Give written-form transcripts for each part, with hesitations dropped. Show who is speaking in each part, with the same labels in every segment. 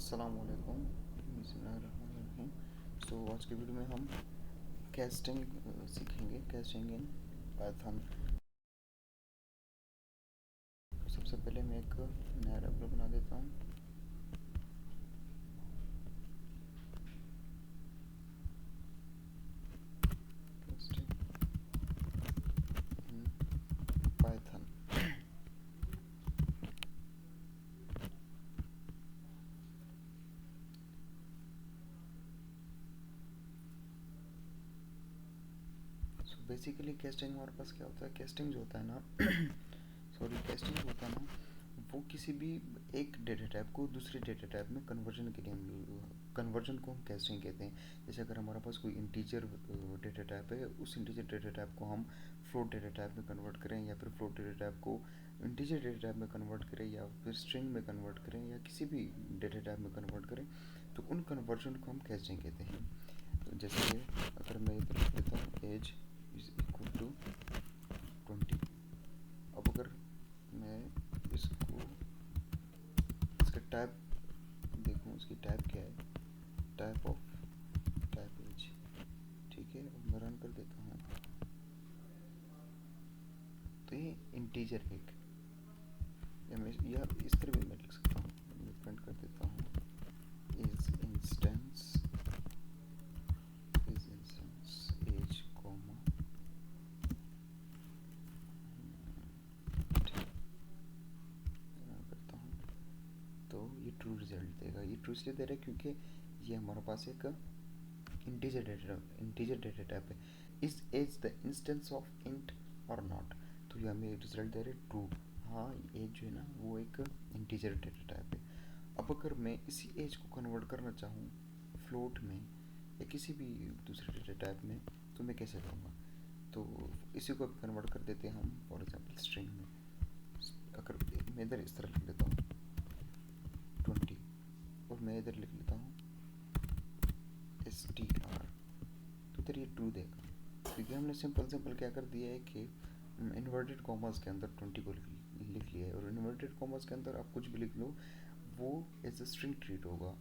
Speaker 1: अस्सलामुअलैकुम। बिस्मिल्लाहिर्रहमानिर्रहीम। तो आज के वीडियो में हम कैस्टिंग सीखेंगे, कैस्टिंग इन पाइथन। तो सबसे पहले मैं एक नया रेपो बना देता हूँ। Casting in Python. So basically casting हमारे पास क्या होता है, कैस्टिंग जो होता है ना कैस्टिंग जो होता है ना, वो किसी भी एक डेटा टाइप को दूसरे डेटा टाइप में कन्वर्जन के लिए कन्वर्जन को हम कैस्टिंग कहते हैं। जैसे अगर हमारे पास कोई इंटीजर डेटा टाइप है, उस इंटीजर डेटा टाइप को हम फ्लोट डेटा टाइप में कन्वर्ट करें, या फिर फ्लोट डेटा टाइप को इंटीजर डेटा टाइप में कन्वर्ट करें, या फिर स्ट्रिंग में कन्वर्ट करें, या किसी भी डेटा टाइप में कन्वर्ट करें, तो उन कन्वर्जन को हम कैस्टिंग कहते हैं। तो जैसे अगर मैं इधर लिख देता हूँ एज इज इक्वल टू 20। अब अगर मैं इसको इसका टाइप देखूँ, इसकी टाइप क्या है, टाइप ऑफ टाइप एज, ठीक है। अब मैं रन कर देता हूँ तो ये इंटीजर एक, या इस तरह भी मैं लिख सकता हूँ। मैं प्रिंट कर देता हूँ isinstance as comma, run करता हूँ तो ये ट्रू रिजल्ट देगा। ये ट्रू इसलिए दे रहा है क्योंकि ये हमारे पास एक इंटीजर डेटा टाइप है। Is the instance of int और नॉट, तो ये हमें रिजल्ट दे रहे ट्रू। हाँ, एज जो है ना वो एक इंटीजर डेटा टाइप है। अब अगर मैं इसी एज को कन्वर्ट करना चाहूँ फ्लोट में या किसी भी दूसरे डेटा टाइप में, तो मैं कैसे करूँगा? तो इसी को कन्वर्ट कर देते हैं हम, फॉर एग्जांपल स्ट्रिंग में। अगर मैं इधर इस तरह लिख लेता हूँ 20, और मैं इधर लिख लेता हूँ str, तो इधर ये ट्रू देगा, क्योंकि हमने सिंपल क्या कर दिया है कि इन्वर्टेड कॉमर्स के अंदर 20 को लिख लिया है। और इन्वर्टेड कॉमर्स के अंदर आप कुछ भी लिख लो वो एज ए स्ट्रिंग ट्रीट होगा।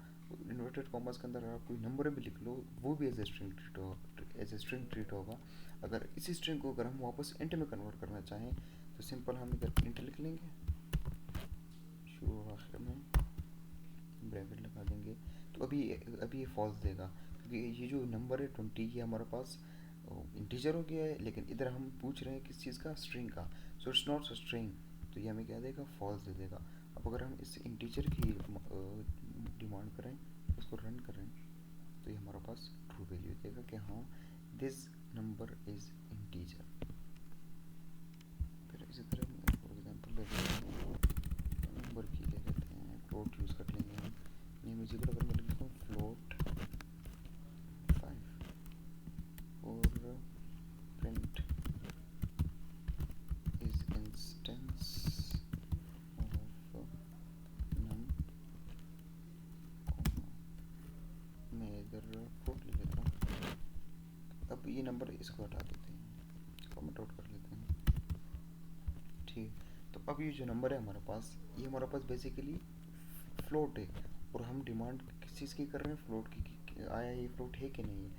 Speaker 1: इन्वर्टेड कॉमर्स के अंदर आप कोई नंबर भी लिख लो वो भी एज ए स्ट्रिंग ट्रीट होगा, एज ए स्ट्रिंग ट्रीट होगा। अगर इसी स्ट्रिंग को अगर हम वापस इंट में कन्वर्ट करना चाहें तो सिंपल हम इधर इंट लिख लेंगे, शुरू और आखिर में ब्रैकेट लगा देंगे। तो अभी ये फॉल्स देगा, क्योंकि ये जो नंबर है 20 ये हमारे पास इंटीजर हो गया है, लेकिन इधर हम पूछ रहे हैं किस चीज़ का, स्ट्रिंग का। सो इट्स नॉट स्ट्रिंग, तो ये हमें क्या देगा, फॉल्स दे देगा। अब अगर हम इस इंटीजर की डिमांड करें, उसको रन करें, तो ये हमारे पास ट्रू वैल्यू देगा कि हाँ दिस नंबर इज इंटीजर। फिर इसी तरह फॉर एग्जांपल ले लेते हैं नंबर की, ले लेते हैं फ्लोट यूज़ कर लेंगे हम। नेम इज इक्वल, अगर मैं लिखता हूँ फ्लोट 5 और प्रिंट इज इंस्टेंस ऑफ नम, मैं इधर फ्लोट ले लेता हूँ। अब ये नंबर इसको हटा देते हैं, कमेंट आउट कर लेते हैं, ठीक। तो अब ये जो नंबर है हमारे पास, ये हमारे पास बेसिकली फ्लोट है, और हम डिमांड किस चीज़ की कर रहे हैं, फ्लोट की, आया ये फ्लोट है कि नहीं है।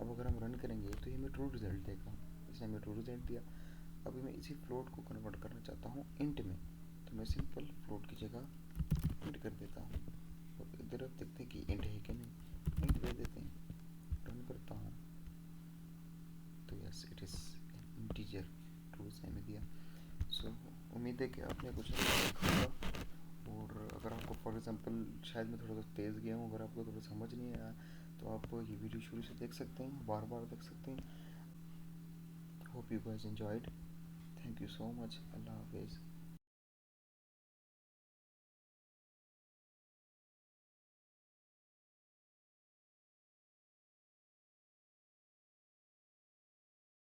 Speaker 1: अब अगर हम रन करेंगे तो ये हमें ट्रू रिजल्ट देगा, इसने हमें ट्रू रिजल्ट दिया। अभी मैं इसी फ्लोट को कन्वर्ट करना चाहता हूँ इंट में, तो मैं सिंपल फ्लोट की जगह इंट कर देता हूँ, और इधर अब देखते हैं कि इंट है कि नहीं, इंट दे देते हैं, रन करता हूँ तो yes it is integer, true से हमें दिया। सो उम्मीद है कि आपने कुछ सीखा होगा। और अगर आपको फॉर एग्जांपल शायद मैं थोड़ा सा तेज़ गया हूँ, अगर आपको थोड़ा समझ नहीं आया तो आप ये वीडियो शुरू से देख सकते हैं, बार बार देख सकते हैं। Hope you guys enjoyed, thank you so much, अल्लाह हाफिज़।